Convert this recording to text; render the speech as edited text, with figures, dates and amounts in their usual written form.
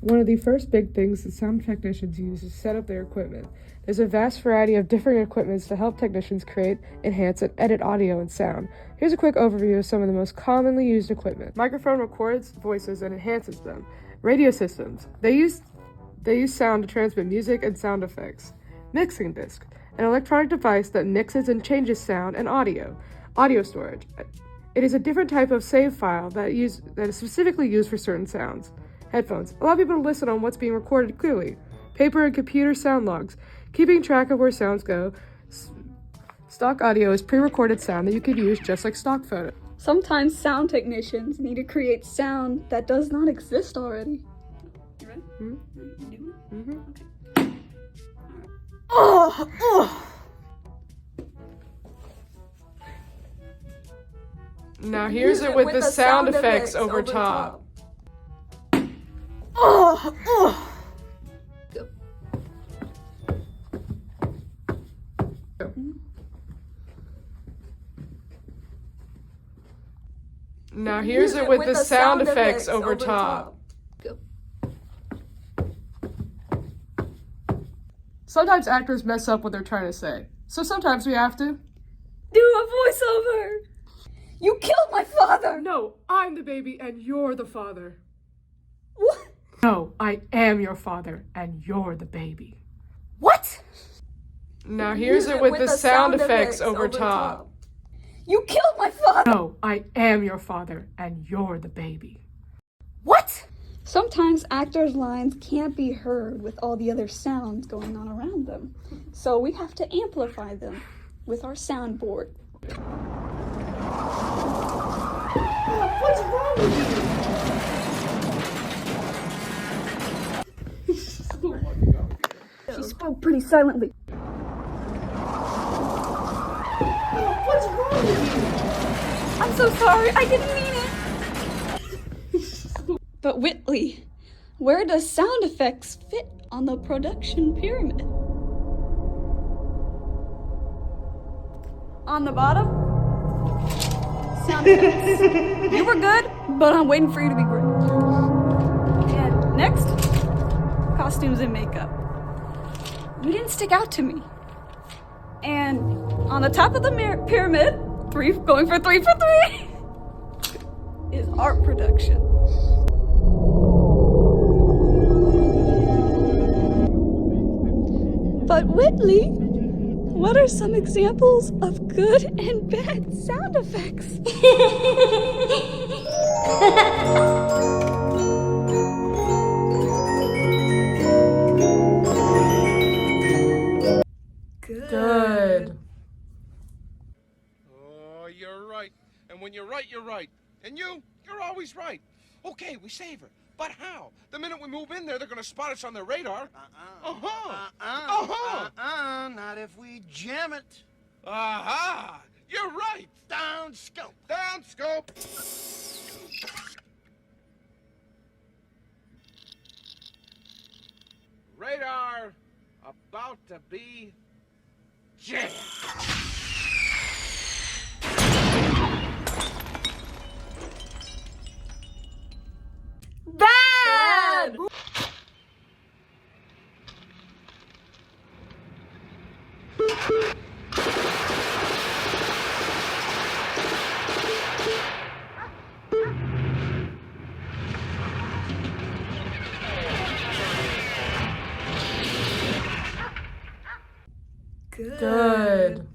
One of the first big things that sound technicians use is set up their equipment. There's a vast variety of different equipments to help technicians create, enhance, and edit audio and sound. Here's a quick overview of some of the most commonly used equipment. Microphone records voices and enhances them. Radio systems. They use sound to transmit music and sound effects. Mixing disc. An electronic device that mixes and changes sound and audio. Audio storage. It is a different type of save file that is specifically used for certain sounds. Headphones allow people to listen on what's being recorded clearly. Paper and computer sound logs, keeping track of where sounds go. Stock audio is pre-recorded sound that you could use just like stock photo. Sometimes sound technicians need to create sound that does not exist already. You ready? Mm-hmm. Okay. Oh! Now here's it with the sound effects over top. Now here's it with the sound effects over top. Sometimes actors mess up what they're trying to say, so sometimes we have to Do a voiceover! You killed my father! No, I'm the baby and you're the father. What? No, I am your father and you're the baby. What? Now here's it with the sound effects over top. You killed my father! No, I am your father and you're the baby. What? Sometimes actors' lines can't be heard with all the other sounds going on around them, so we have to amplify them with our soundboard. What's wrong with you? She spoke pretty silently. What's wrong with you? I'm so sorry, I didn't mean it! But Whitley, where does sound effects fit on the production pyramid? On the bottom? Sound effects. You were good, but I'm waiting for you to be great. And next, costumes and makeup. You didn't stick out to me. And on the top of the pyramid, going for 3 for 3, is art production. But Whitley, what are some examples of good and bad sound effects? Good. Oh, you're right. And when you're right, you're right. And you're always right. Okay, we save her. But how? The minute we move in there, they're gonna spot us on their radar. Not if we jam it. Aha! You're right. Down scope. Down scope. Radar about to be jammed. Bad! Good.